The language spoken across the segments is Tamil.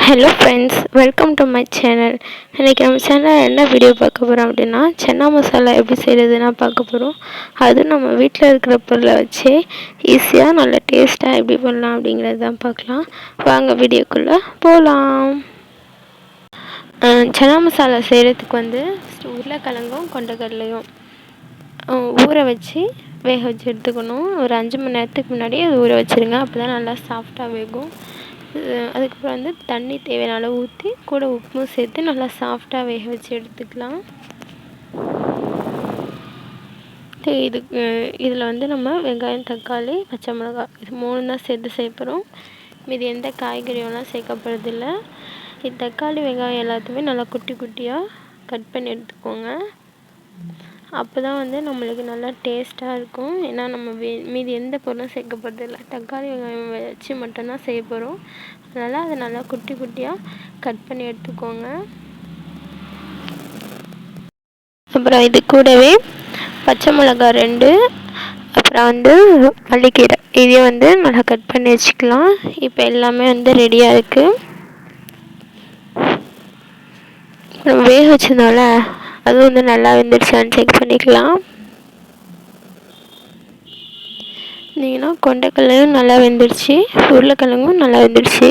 Hello friends, welcome to my channel. இன்றைக்கி நம்ம சேனலில் என்ன வீடியோ பார்க்க போகிறோம் அப்படின்னா, சன்னா மசாலா எப்படி செய்கிறதுனா பார்க்க போகிறோம். அதுவும் நம்ம வீட்டில் இருக்கிற பொருளை வச்சு ஈஸியாக நல்ல டேஸ்ட்டாக எப்படி பண்ணலாம் அப்படிங்கிறது தான் பார்க்கலாம். வாங்க வீடியோக்குள்ளே போகலாம். சன்னா மசாலா செய்கிறதுக்கு உருளைக்கிழங்கும் கொண்டக்கடலையும் ஊற வச்சு வேக வச்சு எடுத்துக்கணும். ஒரு 5 மணி நேரத்துக்கு முன்னாடி அது ஊற வச்சுருங்க. அப்போ தான் நல்லா சாஃப்டாக வேகும். அதுக்கப்புறம் தண்ணி தேவையான அளவு ஊற்றி கூட உப்பும் சேர்த்து நல்லா சாஃப்டாக வேக வச்சு எடுத்துக்கலாம். இதில் நம்ம வெங்காயம், தக்காளி, பச்சை மிளகாய் இது 3 தான் சேர்த்து சேர்க்குறோம். மீதி எந்த காய்கறியெல்லாம் சேர்க்கப்படுறதில்ல. தக்காளி, வெங்காயம் எல்லாத்தையுமே நல்லா குட்டி குட்டியாக கட் பண்ணி எடுத்துக்கோங்க. அப்போ தான் நம்மளுக்கு நல்லா டேஸ்ட்டாக இருக்கும். ஏன்னா நம்ம மீதி எந்த பொருளும் சேர்க்கப்படுறதில்ல, தக்காளி வெங்காயம் வச்சு மட்டும்தான் செய்ய போகிறோம். அதனால் அதை நல்லா குட்டி குட்டியாக கட் பண்ணி எடுத்துக்கோங்க. அப்புறம் இது கூடவே பச்சை மிளகாய் 2, அப்புறம் மல்லிக்கீரை இதையும் நல்லா கட் பண்ணி வச்சுக்கலாம். இப்போ எல்லாமே ரெடியாக இருக்குது. நம்ம வேக வச்சதுனால அதுவும் நல்லா வெந்துடுச்சான்னு செக் பண்ணிக்கலாம். கொண்டைக்கடலையும் நல்லா வெந்துடுச்சு, உருளைக்கிழங்கும் நல்லா வெந்துடுச்சு.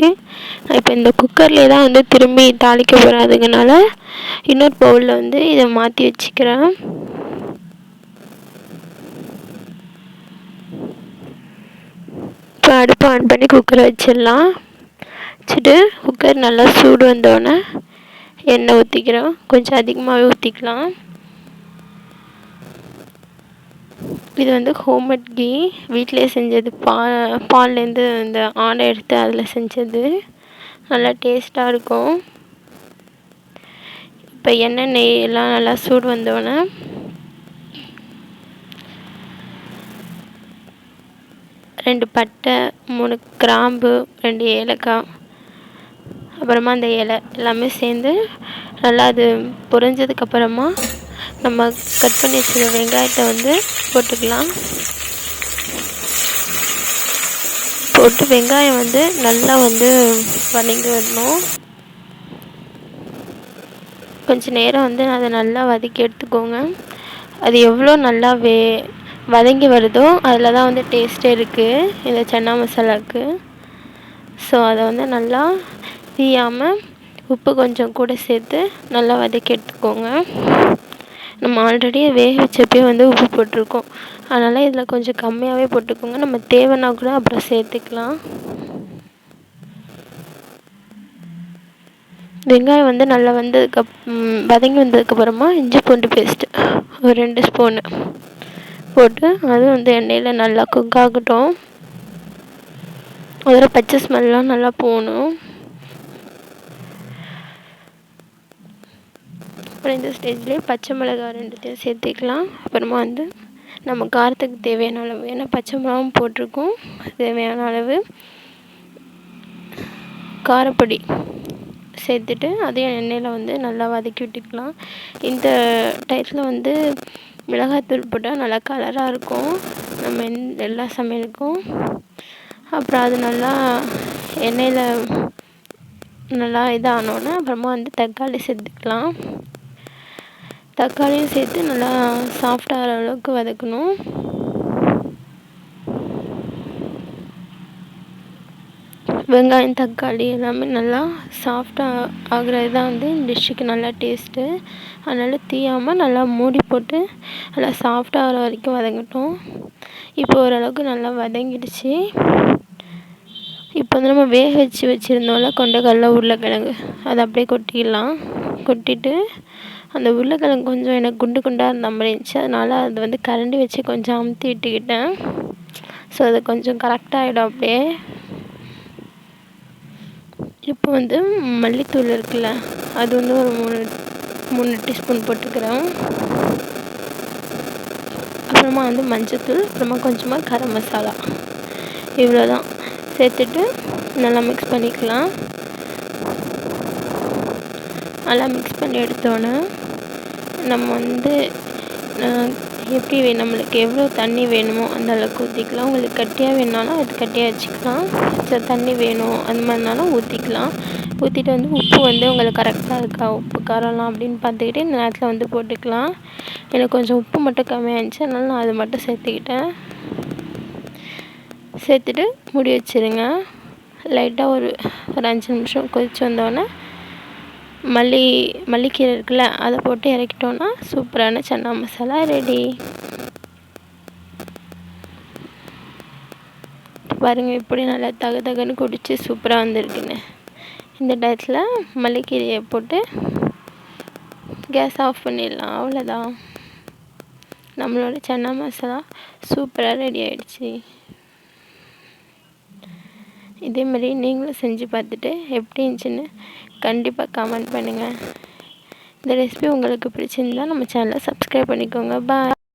இப்போ இந்த குக்கர்லேயே தான் திரும்பி தாளிக்க போகிறதுனால இன்னொரு பவுலில் இதை மாற்றி வச்சுக்கிறேன். இப்போ அடுப்பை ஆன் பண்ணி குக்கரை வச்சிடலாம். வச்சுட்டு குக்கர் நல்லா சூடு வந்தோடனே எண்ணெய் ஊற்றிக்கிறோம். கொஞ்சம் அதிகமாகவே ஊற்றிக்கலாம். இது ஹோம்மேட் கீ, வீட்டிலே செஞ்சது. பால்லேருந்து இந்த ஆடை எடுத்து அதில் செஞ்சது. நல்லா டேஸ்ட்டாக இருக்கும். இப்போ எண்ணெய், நெய் எல்லாம் நல்லா சூடு வந்தோடனே 2 பட்டை, 3 கிராம்பு, 2 ஏலக்காய், அப்புறமா அந்த இலை எல்லாமே சேர்ந்து நல்லா அது பொரிஞ்சதுக்கப்புறமா நம்ம கட் பண்ணி வச்சுருக்க வெங்காயத்தை போட்டுக்கலாம். போட்டு வெங்காயம் நல்லா வதங்கி வரணும். கொஞ்சம் நேரம் அதை நல்லா வதக்கி எடுத்துக்கோங்க. அது எவ்வளோ நல்லா வதங்கி வருதோ அதில் தான் டேஸ்ட்டே இருக்குது இந்த சன்னா மசாலாவுக்கு. ஸோ அதை நல்லா தீயாமல் உப்பு கொஞ்சம் கூட சேர்த்து நல்லா வதக்கி எடுத்துக்கோங்க. நம்ம ஆல்ரெடி வேக வச்சப்பே உப்பு போட்டிருக்கோம். அதனால் இதில் கொஞ்சம் கம்மியாகவே போட்டுக்கோங்க. நம்ம தேவைன்னா கூட அப்புறம் சேர்த்துக்கலாம். வெங்காயம் நல்லா வதங்கி வந்ததுக்கப்புறமா இஞ்சி பூண்டு பேஸ்ட்டு ஒரு 2 ஸ்பூனு போட்டு அது எண்ணெயில் நல்லா குக் ஆகட்டும். அதில் பச்சை ஸ்மெல்லாம் நல்லா போகணும். அப்புறம் இந்த ஸ்டேஜ்லேயே பச்சை மிளகாய் 2த்தையும் சேர்த்துக்கலாம். அப்புறமா நம்ம காரத்துக்கு தேவையான அளவு, ஏன்னா பச்சை மிளகாவும் போட்டிருக்கோம், தேவையான அளவு காரப்பொடி சேர்த்துட்டு அதையும் எண்ணெயில் நல்லா வதக்கி விட்டுக்கலாம். இந்த டயத்தில் மிளகாய்த்தூள் போட்டால் நல்லா கலராக இருக்கும் நம்ம எல்லா சமையலுக்கும். அப்புறம் அது நல்லா எண்ணெயில் நல்லா இதானோடனே அப்புறமா தக்காளி சேர்த்துக்கலாம். தக்காளியும் சேர்த்து நல்லா சாஃப்டாகிற அளவுக்கு வதக்கணும். வெங்காயம், தக்காளி எல்லாமே நல்லா சாஃப்டாக ஆகிறது தான் டிஷ்ஷுக்கு நல்லா டேஸ்ட்டு. அதனால் தீயாமல் நல்லா மூடி போட்டு நல்லா சாஃப்டாகிற வரைக்கும் வதங்கட்டும். இப்போ ஓரளவுக்கு நல்லா வதங்கிடுச்சு. இப்போ நம்ம வேக வச்சுருந்தோம்ல கொண்டைக்கடலை, உருளைக்கிழங்கு, அதை அப்படியே கொட்டிடலாம். கொட்டிட்டு அந்த உருளைக்கிழங்கு கொஞ்சம் எனக்கு குண்டு குண்டாக இருந்த மாதிரி இருந்துச்சு. அதனால் அது கரண்டி வச்சு கொஞ்சம் அமுத்தி விட்டுக்கிட்டேன். ஸோ அது கொஞ்சம் கரெக்டாகிடும் அப்படியே. இப்போ மல்லித்தூள் இருக்குல்ல, அது ஒரு 3 டீஸ்பூன் போட்டுக்கிறேன். அப்புறமா மஞ்சள்தூள், அப்புறமா கொஞ்சமாக கரம் மசாலா, இவ்வளோ தான் சேர்த்துட்டு நல்லா மிக்ஸ் பண்ணிக்கலாம். நல்லா மிக்ஸ் பண்ணி எடுத்தோன்னே நம்ம எப்படி நம்மளுக்கு எவ்வளோ தண்ணி வேணுமோ அந்த அளவுக்கு ஊற்றிக்கலாம். உங்களுக்கு கட்டியாக வேணுனாலும் அது கட்டியாக வச்சுக்கலாம். தண்ணி வேணும் அந்த மாதிரினாலும் ஊற்றிக்கலாம். ஊற்றிட்டு வந்து உப்பு வந்து உங்களுக்கு கரெக்டாக இருக்கா, உப்பு காரம்லாம் அப்படின்னு பார்த்துக்கிட்டு இந்த நேரத்தில் வந்து போட்டுக்கலாம். எனக்கு கொஞ்சம் உப்பு மட்டும் கம்மியாக இருந்துச்சு, அதனால் நான் அதை மட்டும் சேர்த்துக்கிட்டேன். சேர்த்துட்டு மூடி வச்சுருங்க. லைட்டாக ஒரு 5 நிமிஷம் கொதித்து வந்தோடனே மல்லிக்கீரை இருக்குல்ல, அதை போட்டு இறக்கிட்டோன்னா சூப்பரான சன்னா மசாலா ரெடி. பாருங்கள் எப்படி நல்லா தகன்னு குடிச்சு சூப்பராக வந்திருக்குன்னு. இந்த டயத்தில் மல்லிக்கீரையை போட்டு கேஸ் ஆஃப் பண்ணிடலாம். அவ்வளோதான், நம்மளோட சன்னா மசாலா சூப்பராக ரெடி ஆகிடுச்சி. இதேமாதிரி நீங்களும் செஞ்சு பார்த்துட்டு எப்படி இருந்துச்சுன்னு கண்டிப்பாக கமெண்ட் பண்ணுங்கள். இந்த ரெசிபி உங்களுக்கு பிடிச்சிருந்தா நம்ம சேனலை சப்ஸ்கிரைப் பண்ணிக்கோங்க. பாய்.